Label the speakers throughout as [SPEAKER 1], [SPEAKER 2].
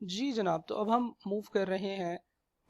[SPEAKER 1] जी जनाब, तो अब हम मूव कर रहे हैं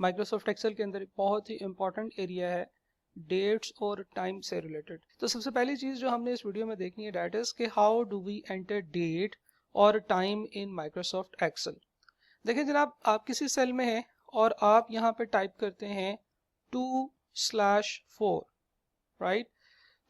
[SPEAKER 1] माइक्रोसॉफ्ट एक्सेल के अंदर। एक बहुत ही इंपॉर्टेंट एरिया है डेट्स और टाइम से रिलेटेड। तो सबसे पहली चीज़ जो हमने इस वीडियो में देखनी है डैट इज कि how do we enter date और टाइम इन माइक्रोसॉफ्ट एक्सेल। देखिए जनाब, आप किसी सेल में हैं और आप यहाँ पे टाइप करते हैं 2/4, राइट।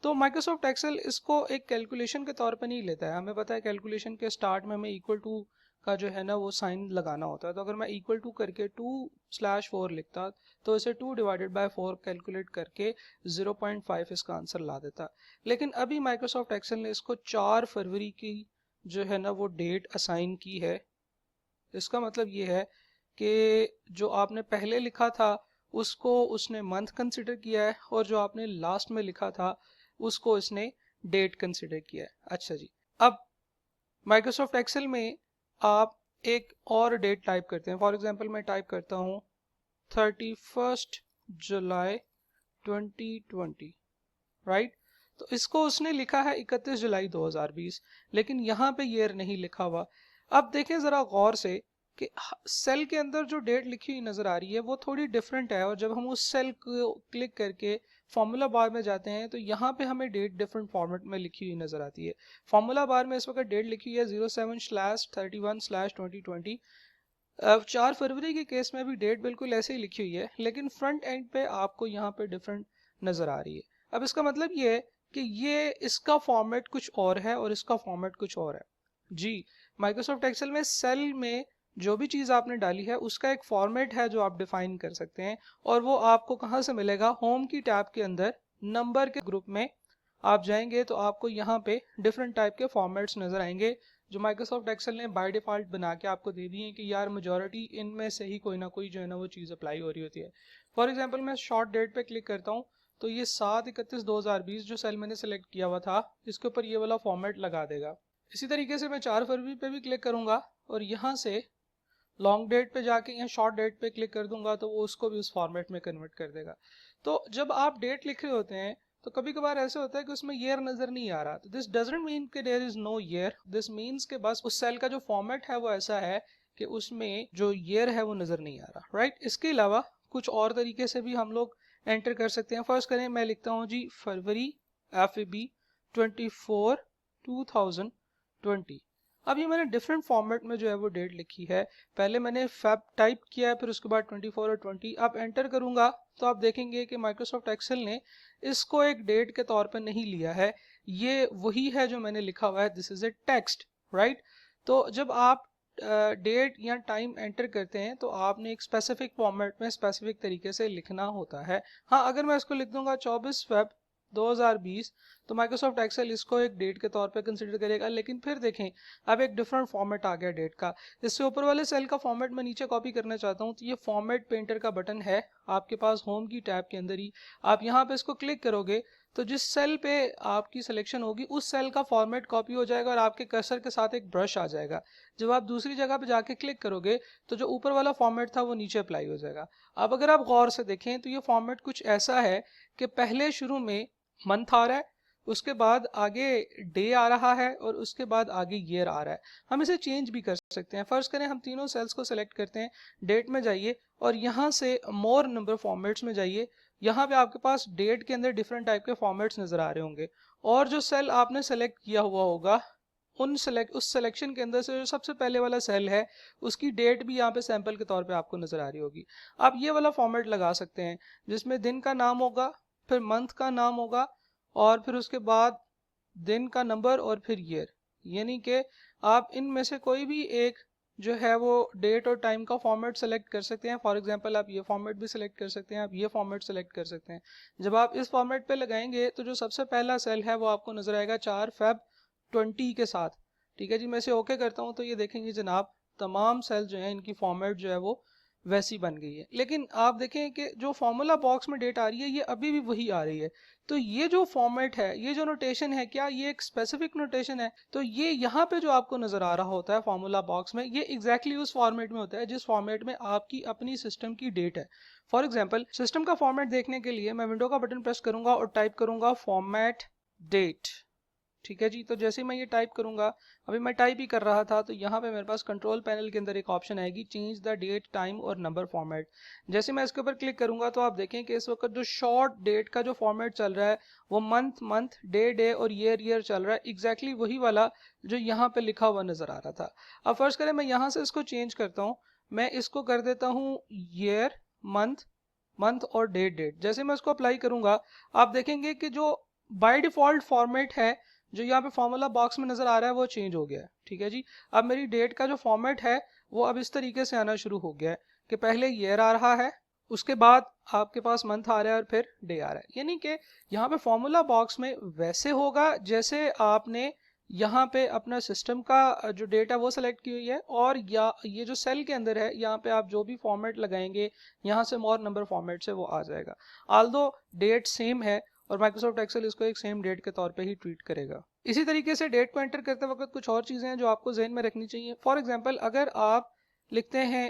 [SPEAKER 1] तो माइक्रोसॉफ्ट एक्सेल इसको एक कैलकुलेशन के तौर पे नहीं लेता है। हमें पता है कैलकुलेशन के स्टार्ट में हमें इक्वल टू का जो है ना वो साइन लगाना होता है। तो अगर मैं इक्वल टू करके 2/4 लिखता तो इसे 2/4 कैलकुलेट करके 0.5 इसका आंसर ला देता। लेकिन अभी माइक्रोसॉफ्ट एक्सेल ने इसको 4 फरवरी की जो है ना वो डेट असाइन की है। इसका मतलब ये है कि जो आपने पहले लिखा था उसको उसने मंथ कंसिडर किया है और जो आपने लास्ट में लिखा था उसको इसने डेट कंसिडर किया है। अच्छा जी, अब माइक्रोसॉफ्ट एक्सेल में आप एक और डेट टाइप करते हैं। फॉर एग्जांपल मैं टाइप करता हूँ 31 जुलाई 2020, राइट। तो इसको उसने लिखा है 31 जुलाई 2020, लेकिन यहाँ पे ईयर नहीं लिखा हुआ। अब देखें ज़रा गौर से कि सेल के अंदर जो डेट लिखी हुई नज़र आ रही है वो थोड़ी डिफरेंट है, और जब हम उस सेल को क्लिक करके फॉर्मूला बार में जाते हैं तो यहाँ पे हमें डेट डिफरेंट फॉर्मेट में लिखी हुई नज़र आती है। फॉर्मूला बार में इस वक्त डेट लिखी हुई है 07/31/2020। अब 4 फरवरी के केस में भी डेट बिल्कुल ऐसे ही लिखी हुई है, लेकिन फ्रंट एंड पे आपको यहाँ पे डिफरेंट नज़र आ रही है। अब इसका मतलब ये है कि ये इसका फॉर्मेट कुछ और है और इसका फॉर्मेट कुछ और है। जी, माइक्रोसॉफ्ट एक्सेल में सेल में जो भी चीज़ आपने डाली है उसका एक फॉर्मेट है जो आप डिफाइन कर सकते हैं, और वो आपको कहाँ से मिलेगा? होम की टैब के अंदर नंबर के ग्रुप में आप जाएंगे तो आपको यहाँ पे डिफरेंट टाइप के फॉर्मेट्स नज़र आएंगे जो माइक्रोसॉफ्ट एक्सेल ने बाय डिफ़ॉल्ट बना के आपको दे दी है कि यार मेजॉरिटी इनमें से ही कोई ना कोई जो है ना वो चीज़ अप्लाई हो रही होती है। फॉर एग्जांपल मैं शॉर्ट डेट पे क्लिक करता हूँ तो ये 7/31/2020 जो सेल मैंने सेलेक्ट किया हुआ था इसके ऊपर ये वाला फॉर्मेट लगा देगा। इसी तरीके से मैं 4 फरवरी पे भी क्लिक करूंगा और यहाँ से लॉन्ग डेट पे जाके यहाँ शॉर्ट डेट पे क्लिक कर दूंगा तो वो उसको भी उस फॉर्मेट में कन्वर्ट कर देगा। तो जब आप डेट लिख रहे होते हैं तो कभी कभार ऐसे होता है कि उसमें ईयर नजर नहीं आ रहा, तो दिस डजंट मीन कि there is no year. This means कि बस उस सेल का जो फॉर्मेट है वो ऐसा है कि उसमें जो ईयर है वो नजर नहीं आ रहा, राइट। इसके अलावा कुछ और तरीके से भी हम लोग एंटर कर सकते हैं। फर्स्ट करें, मैं लिखता हूँ जी फरवरी FEB 24/2020। अब ये मैंने डिफरेंट फॉर्मेट में जो है वो डेट लिखी है। पहले मैंने फेब टाइप किया है, फिर उसके बाद 24 और 20। अब एंटर करूंगा तो आप देखेंगे कि माइक्रोसॉफ्ट एक्सेल ने इसको एक डेट के तौर पर नहीं लिया है। ये वही है जो मैंने लिखा हुआ है, this is a text, right. तो जब आप डेट या टाइम एंटर करते हैं तो आपने एक स्पेसिफिक फॉर्मेट में स्पेसिफिक तरीके से लिखना होता है। हाँ, अगर मैं इसको लिख दूंगा 24 फेब 2020 तो माइक्रोसॉफ्ट एक्सेल इसको एक डेट के तौर पे कंसिडर करेगा। लेकिन फिर देखें, अब एक डिफरेंट फॉर्मेट आ गया डेट का। इससे ऊपर वाले सेल का फॉर्मेट मैं नीचे कॉपी करना चाहता हूँ तो ये फॉर्मेट पेंटर का बटन है आपके पास होम की टैब के अंदर ही। आप यहाँ पे इसको क्लिक करोगे तो जिस सेल पे आपकी सिलेक्शन होगी उस सेल का फॉर्मेट कॉपी हो जाएगा और आपके कर्सर के साथ एक ब्रश आ जाएगा। जब आप दूसरी जगह पे जाके क्लिक करोगे तो जो ऊपर वाला फॉर्मेट था वो नीचे अप्लाई हो जाएगा। अब अगर आप गौर से देखें तो ये फॉर्मेट कुछ ऐसा है कि पहले शुरू में मंथ आ रहा है, उसके बाद आगे डे आ रहा है और उसके बाद आगे ईयर आ रहा है। हम इसे चेंज भी कर सकते हैं। फर्स्ट करें, हम तीनों सेल्स को सेलेक्ट करते हैं, डेट में जाइए और यहाँ से मोर नंबर फॉर्मेट्स में जाइए। यहाँ पे आपके पास डेट के अंदर डिफरेंट टाइप के फॉर्मेट्स नजर आ रहे होंगे, और जो सेल आपने सेलेक्ट किया हुआ होगा उस सिलेक्शन के अंदर से जो सबसे पहले वाला सेल है उसकी डेट भी यहाँ पे सैंपल के तौर पे आपको नजर आ रही होगी। आप ये वाला फॉर्मेट लगा सकते हैं जिसमें दिन का नाम होगा, फिर मंथ का नाम होगा, और फिर उसके बाद दिन का नंबर और फिर ईयर। यानी कि आप इनमें से कोई भी एक जो है वो डेट और टाइम का फॉर्मेट सेलेक्ट कर सकते हैं। फॉर एग्जांपल आप ये फॉर्मेट भी सेलेक्ट कर सकते हैं, आप ये फॉर्मेट सेलेक्ट कर सकते हैं। जब आप इस फॉर्मेट पे लगाएंगे तो जो सबसे पहला सेल है वो आपको नजर आएगा 4 फेब 20 के साथ। ठीक है जी, मैं इसे ओके करता हूँ तो ये देखेंगे जनाब तमाम सेल जो है इनकी फॉर्मेट जो है वो वैसी बन गई है। लेकिन आप देखें कि जो फॉर्मूला बॉक्स में डेट आ रही है ये अभी भी वही आ रही है। तो ये जो फॉर्मेट है, ये जो नोटेशन है, क्या ये एक स्पेसिफिक नोटेशन है? तो ये यहाँ पे जो आपको नजर आ रहा होता है फॉर्मूला बॉक्स में, ये एग्जैक्टली उस फॉर्मेट में होता है जिस फॉर्मेट में आपकी अपनी सिस्टम की डेट है। फॉर एग्जाम्पल, सिस्टम का फॉर्मेट देखने के लिए मैं विंडो का बटन प्रेस करूंगा और टाइप करूंगा फॉर्मेट डेट। ठीक है जी। तो जैसे मैं ये टाइप करूंगा, अभी मैं टाइप ही कर रहा था, तो यहाँ पे मेरे पास कंट्रोल पैनल के अंदर एक ऑप्शन आएगी चेंज द डेट टाइम और नंबर फॉर्मेट। जैसे मैं इसके ऊपर क्लिक करूंगा तो आप देखें कि इस वक्त जो शॉर्ट डेट का जो फॉर्मेट चल रहा है वो मंथ मंथ, डे डे और ईयर ईयर चल रहा है, एग्जैक्टली वही वाला जो यहाँ पे लिखा हुआ नजर आ रहा था। अब फर्ज करें मैं यहाँ से इसको चेंज करता हूँ, मैं इसको कर देता हूँ ईयर, मंथ, मंथ और डेट डेट। जैसे मैं इसको अप्लाई करूंगा आप देखेंगे कि जो बाय डिफॉल्ट फॉर्मेट है जो यहाँ पे फॉर्मूला बॉक्स में नजर आ रहा है वो चेंज हो गया है। ठीक है जी। अब मेरी डेट का जो फॉर्मेट है वो अब इस तरीके से आना शुरू हो गया है कि पहले ईयर आ रहा है, उसके बाद आपके पास मंथ आ रहा है और फिर डे आ रहा है। यानी कि यहाँ पे फॉर्मूला बॉक्स में वैसे होगा जैसे आपने यहाँ पे अपना सिस्टम का जो डेटा वो सेलेक्ट की हुई है, और या ये जो सेल के अंदर है यहाँ पे आप जो भी फॉर्मेट लगाएंगे यहाँ से मोर नंबर फॉर्मेट से वो आ जाएगा। आल्दो डेट सेम है और माइक्रोसॉफ्ट एक्सेल इसको एक सेम डेट के तौर पे ही ट्रीट करेगा। इसी तरीके से डेट को एंटर करते वक्त कुछ और चीज़ें हैं जो आपको जहन में रखनी चाहिए। फॉर एग्जांपल अगर आप लिखते हैं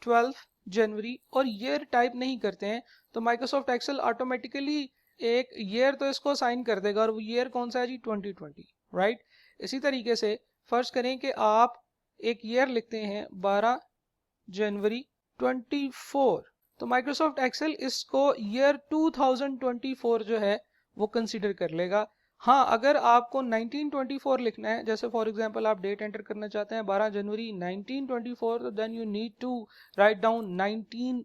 [SPEAKER 1] 12 जनवरी और ईयर टाइप नहीं करते हैं तो माइक्रोसॉफ्ट एक्सेल ऑटोमेटिकली एक ईयर तो इसको असाइन कर देगा, और वो ईयर कौन सा है जी, 2020, राइट। इसी तरीके से फर्ज करें कि आप एक ईयर लिखते हैं 12 जनवरी 24, तो माइक्रोसॉफ्ट एक्सेल इसको ईयर 2024 जो है वो कंसीडर कर लेगा। हाँ, अगर आपको 1924 लिखना है, जैसे फॉर एग्जांपल आप डेट एंटर करना चाहते हैं 12 जनवरी 1924, तो then you need to write down 19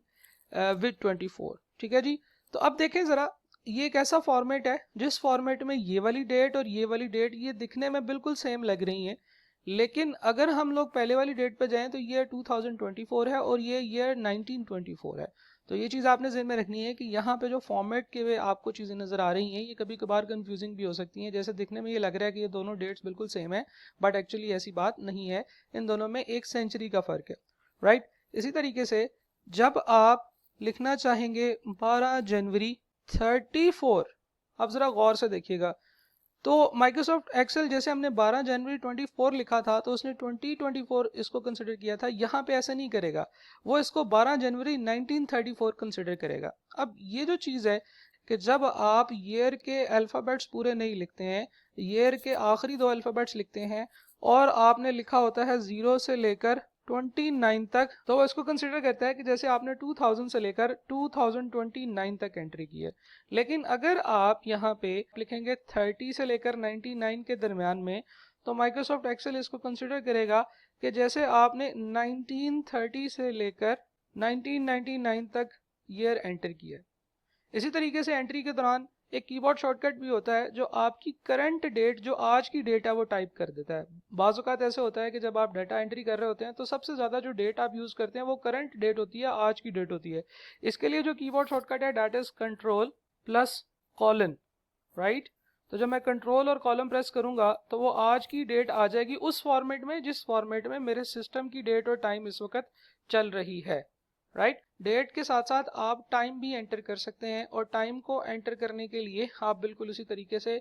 [SPEAKER 1] with 24। ठीक है जी। तो अब देखें ज़रा, ये एक ऐसा फॉर्मेट है जिस फॉर्मेट में ये वाली डेट और ये वाली डेट ये दिखने में बिल्कुल सेम लग रही हैं, लेकिन अगर हम लोग पहले वाली डेट पे जाएं तो ये 2024 है और ये ईयर 1924 है। तो ये चीज़ आपने ज़हन में रखनी है कि यहाँ पे जो फॉर्मेट के वे आपको चीज़ें नज़र आ रही हैं ये कभी कभार कंफ्यूजिंग भी हो सकती हैं। जैसे दिखने में ये लग रहा है कि ये दोनों डेट्स बिल्कुल सेम है, बट एक्चुअली ऐसी बात नहीं है, इन दोनों में एक सेंचुरी का फ़र्क है, राइट। इसी तरीके से जब आप लिखना चाहेंगे 12 जनवरी 34, अब ज़रा गौर से देखिएगा, तो माइक्रोसॉफ्ट एक्सेल जैसे हमने 12 जनवरी 24 लिखा था तो उसने 2024 इसको कंसिडर किया था, यहाँ पे ऐसा नहीं करेगा, वो इसको 12 जनवरी 1934 कंसिडर करेगा। अब ये जो चीज़ है कि जब आप ईयर के अल्फ़ाबेट्स पूरे नहीं लिखते हैं, ईयर के आखिरी दो अल्फ़ाबेट्स लिखते हैं और आपने लिखा होता है 0 से लेकर 29 तक, तो वो इसको कंसिडर करता है कि जैसे आपने 2000 से लेकर 2029 तक एंट्री की है। लेकिन अगर आप यहाँ पे लिखेंगे 30 से लेकर 99 के दरमियान में, तो माइक्रोसॉफ्ट एक्सेल इसको कंसिडर करेगा कि जैसे आपने 1930 से लेकर 1999 तक ईयर एंटर किया है। इसी तरीके से एंट्री के दौरान एक कीबोर्ड शॉर्टकट भी होता है जो आपकी करंट डेट, जो आज की डेट है, वो टाइप कर देता है। बाज़ औक़ात ऐसे होता है कि जब आप डाटा एंट्री कर रहे होते हैं तो सबसे ज़्यादा जो डेट आप यूज़ करते हैं वो करंट डेट होती है, आज की डेट होती है। इसके लिए जो कीबोर्ड शॉर्टकट है that is control plus colon, right. तो जब मैं कंट्रोल और कॉलम प्रेस करूंगा तो वो आज की डेट आ जाएगी उस फॉर्मेट में जिस फॉर्मेट में मेरे सिस्टम की डेट और टाइम इस वक्त चल रही है, राइट। डेट के साथ साथ आप टाइम भी एंटर कर सकते हैं, और टाइम को एंटर करने के लिए आप बिल्कुल उसी तरीके से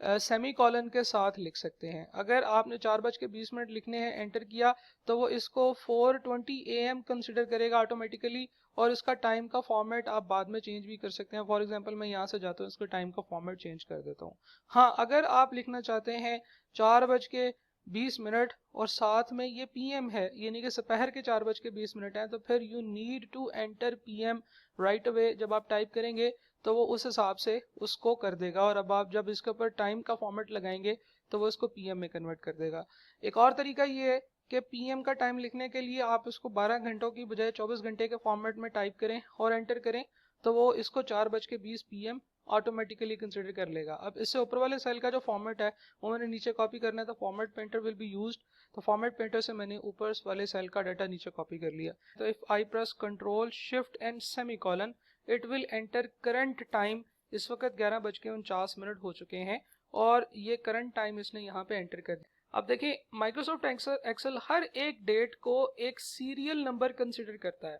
[SPEAKER 1] सेमी कॉलन के साथ लिख सकते हैं। अगर आपने 4:20 लिखने हैं, एंटर किया, तो वो इसको 4:20 AM कंसिडर करेगा ऑटोमेटिकली, और इसका टाइम का फॉर्मेट आप बाद में चेंज भी कर सकते हैं। फॉर एग्जांपल मैं यहाँ से जाता हूँ, इसका टाइम का फॉर्मेट चेंज कर देता हूँ। हाँ, अगर आप लिखना चाहते हैं 4:20 और साथ में ये PM है, यानी कि दोपहर के 4:20 हैं, तो फिर you need to enter PM right away. जब आप टाइप करेंगे तो वो उस हिसाब से उसको कर देगा, और अब आप जब इसके ऊपर टाइम का फॉर्मेट लगाएंगे तो वो इसको PM में कन्वर्ट कर देगा। एक और तरीका ये है कि PM का टाइम लिखने के लिए आप इसको 12 घंटों की बजाय 24 घंटे के फॉर्मेट में टाइप करें और एंटर करें, तो वो इसको 4:20 PM ऑटोमेटिकली कंसिडर कर लेगा। अब इससे ऊपर वाले सेल का जो फॉर्मेट है वो मैंने नीचे कॉपी करना है, तो format painter will be used. तो फॉर्मेट पेंटर से मैंने ऊपर वाले सेल का डाटा नीचे कॉपी कर लिया। तो if I press control shift and semicolon, it will enter current time. इस वक्त 11:49 हो चुके हैं और ये करंट टाइम इसने यहाँ पे एंटर कर दिया। अब देखिए, माइक्रोसॉफ्ट एक्सेल हर एक डेट को एक सीरियल नंबर कंसिडर करता है।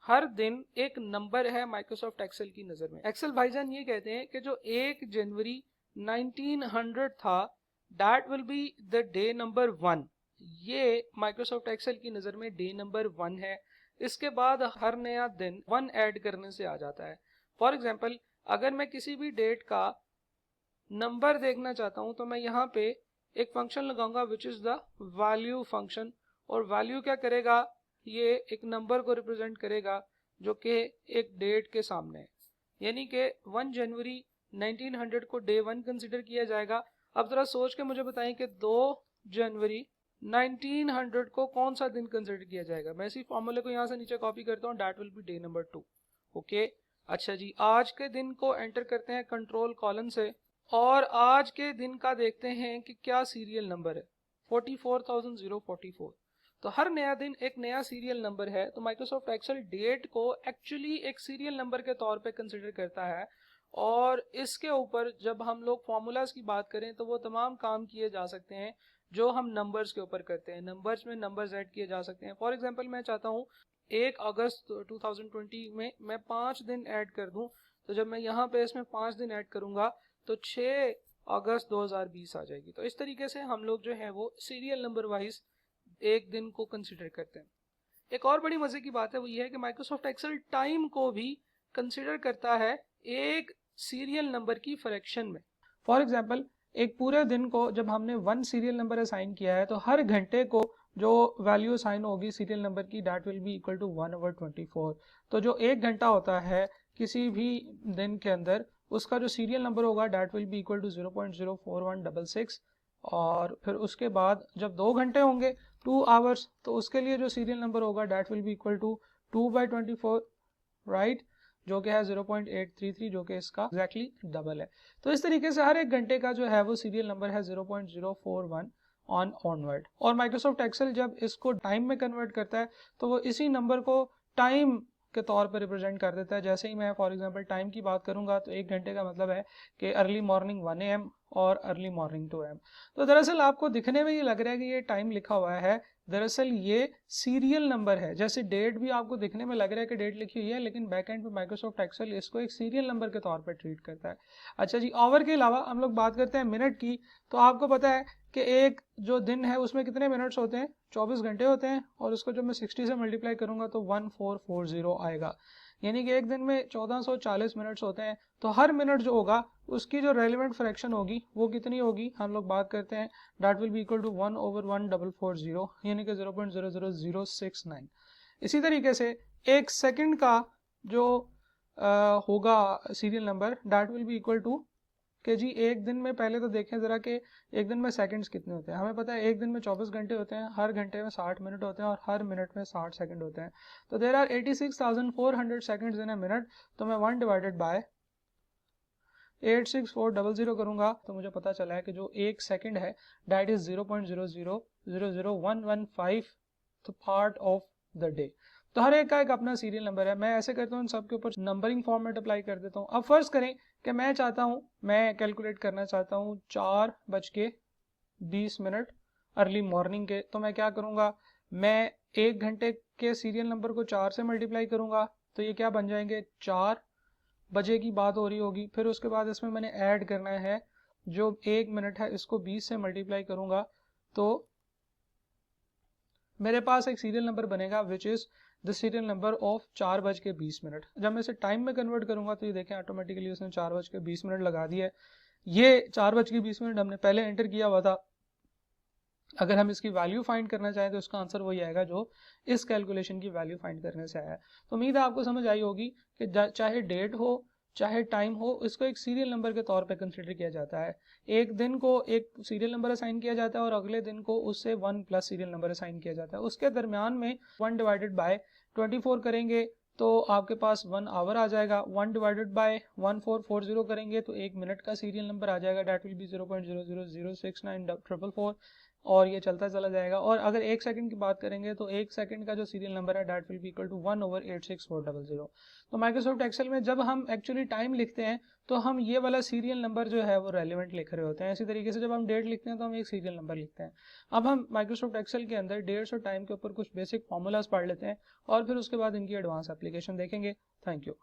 [SPEAKER 1] हर दिन एक नंबर है माइक्रोसॉफ्ट एक्सेल की नज़र में। एक्सेल भाईजान ये कहते हैं कि जो 1 जनवरी 1900 था, that will be the day number 1। ये माइक्रोसॉफ्ट एक्सेल की नज़र में डे नंबर 1 है। इसके बाद हर नया दिन 1 ऐड करने से आ जाता है। फॉर एग्जाम्पल, अगर मैं किसी भी डेट का नंबर देखना चाहता हूँ तो मैं यहाँ पे एक फंक्शन लगाऊंगा which is the value function, और वैल्यू क्या करेगा, ये एक नंबर को रिप्रेजेंट करेगा जो कि एक डेट के सामने है, यानी कि 1 जनवरी 1900 को डे 1 कंसिडर किया जाएगा। अब जरा सोच के मुझे बताएं कि 2 जनवरी 1900 को कौन सा दिन कंसिडर किया जाएगा। मैं इसी फॉर्मूले को यहाँ से नीचे कॉपी करता हूँ, that will B day number 2। Okay, अच्छा जी, आज के दिन को एंटर करते हैं कंट्रोल कॉलम से, और आज के दिन का देखते हैं कि क्या सीरियल नंबर है, 44,044। तो हर नया दिन एक नया सीरियल नंबर है, तो माइक्रोसॉफ्ट एक्सेल डेट को एक्चुअली एक सीरियल नंबर के तौर पे कंसिडर करता है। और इसके ऊपर जब हम लोग फॉर्मूलाज की बात करें तो वो तमाम काम किए जा सकते हैं जो हम नंबर्स के ऊपर करते हैं। नंबर्स में नंबर्स ऐड किए जा सकते हैं। फॉर एग्जांपल मैं चाहता हूँ 1 अगस्त 2020 में मैं 5 दिन ऐड कर दूं, तो जब मैं यहाँ पे इसमें 5 दिन ऐड करूंगा तो 6 अगस्त 2020 आ जाएगी। तो इस तरीके से हम लोग जो है वो सीरियल नंबर वाइज एक दिन को कंसिडर करते हैं। एक और बड़ी मजे की बात है वो ये है कि माइक्रोसॉफ्ट एक्सेल टाइम को भी कंसिडर करता है एक सीरियल नंबर की फ्रैक्शन में। फॉर एग्जाम्पल एक पूरे दिन को जब हमने 1 सीरियल नंबर असाइन किया है तो हर घंटे को जो वैल्यू असाइन होगी सीरियल नंबर की that will be equal to 1/24। तो जो एक घंटा होता है किसी भी दिन के अंदर उसका जो सीरियल नंबर होगा that will be equal to 0.04166। और फिर उसके बाद जब 2 घंटे होंगे 2 आवर्स, तो उसके लिए जो सीरियल नंबर होगा that will be equal to 2/24, right, जो कि है 0.833, जो कि इसका एग्जैक्टली डबल है। तो इस तरीके से हर एक घंटे का जो है वो सीरियल नंबर है 0.041 ऑनवर्ड। और माइक्रोसॉफ्ट एक्सेल जब इसको टाइम में कन्वर्ट करता है तो वो इसी नंबर को टाइम के तौर पर रिप्रेजेंट कर देता है। जैसे ही मैं फॉर एग्जांपल टाइम की बात करूंगा तो एक घंटे का मतलब है कि अर्ली मॉर्निंग 1 AM और अर्ली मॉर्निंग 2 AM। तो दरअसल आपको दिखने में ये लग रहा है कि ये टाइम लिखा हुआ है, दरअसल ये सीरियल नंबर है। जैसे डेट भी आपको दिखने में लग रहा है कि डेट लिखी हुई है, लेकिन बैकएंड पे माइक्रोसॉफ्ट एक्सेल इसको एक सीरियल नंबर के तौर पर ट्रीट करता है। अच्छा जी, आवर के अलावा हम लोग बात करते हैं मिनट की। तो आपको पता है कि एक जो दिन है उसमें कितने मिनट्स होते हैं, 24 घंटे होते हैं, और उसको जब मैं 60 से मल्टीप्लाई करूंगा तो 1440 आएगा, यानी कि एक दिन में 1440 मिनट्स होते हैं। तो हर मिनट जो होगा उसकी जो रेलिवेंट फ्रैक्शन होगी वो कितनी होगी, हम लोग बात करते हैं that will be equal to 1/1440, यानी कि 0.00069। इसी तरीके से एक सेकंड का जो होगा serial number that will be equal to कि जी एक दिन में, पहले तो देखें ज़रा कि एक दिन में सेकंड्स कितने होते हैं। हमें पता है एक दिन में 24 घंटे होते हैं, हर घंटे में 60 मिनट होते हैं और हर मिनट में 60 सेकंड होते हैं। तो there are 86,400 seconds in a minute. तो मैं 1 डिवाइडेड बाय 86400 करूंगा तो मुझे पता चला है कि जो एक सेकंड है that is 0.0000115 part of the day. तो हर एक का एक अपना सीरियल नंबर है। मैं ऐसे करता हूँ इन सबके ऊपर नंबरिंग फॉर्मेट अप्लाई कर देता हूँ। अब फर्ज करें कि मैं चाहता हूँ, मैं कैलकुलेट करना चाहता हूँ 4:20 अर्ली मॉर्निंग के। तो मैं क्या करूँगा, मैं एक घंटे के सीरियल नंबर को 4 से मल्टीप्लाई करूँगा, तो ये क्या बन जाएंगे, 4 बजे की बात हो रही होगी। फिर उसके बाद इसमें मैंने ऐड करना है जो 1 मिनट है, इसको 20 से मल्टीप्लाई करूँगा तो मेरे पास एक सीरियल नंबर बनेगा which is the serial number of 4:20। जब मैं इसे टाइम में कन्वर्ट करूंगा तो ये देखें ऑटोमेटिकली उसने 4:20 लगा दिया है। ये 4:20 हमने पहले एंटर किया हुआ था। अगर हम इसकी वैल्यू फाइंड करना चाहें तो इसका आंसर वही आएगा जो इस कैलकुलेशन की वैल्यू फाइंड करने से आया है। तो उम्मीद है आपको समझ आई होगी कि चाहे डेट हो चाहे टाइम हो, इसको एक सीरियल नंबर के तौर पे कंसिडर किया जाता है। एक दिन को एक सीरियल नंबर असाइन किया जाता है और अगले दिन को उससे 1+ सीरियल नंबर असाइन किया जाता है। उसके दरमियान में 1 डिवाइडेड बाय 24 करेंगे तो आपके पास 1 आवर आ जाएगा। 1 डिवाइडेड बाय 1440 करेंगे तो 1 मिनट का सीरियल नंबर आ जाएगा, डेट विल बी 0.0006944, और ये चलता चला जाएगा। और अगर 1 सेकंड की बात करेंगे तो 1 सेकंड का जो सीरियल नंबर है that will be equal to 1/86400। तो माइक्रोसॉफ्ट एक्सेल में जब हम एक्चुअली टाइम लिखते हैं तो हम ये वाला सीरियल नंबर जो है वो रेलिवेंट लिख रहे होते हैं। इसी तरीके से जब हम डेट लिखते हैं तो हम एक सीरियल नंबर लिखते हैं। अब हम माइक्रोसॉफ्ट एक्सेल के अंदर डेट्स और टाइम के ऊपर कुछ बेसिक फॉर्मूलाज पढ़ लेते हैं और फिर उसके बाद इनकी एडवांस एप्लीकेशन देखेंगे। Thank you.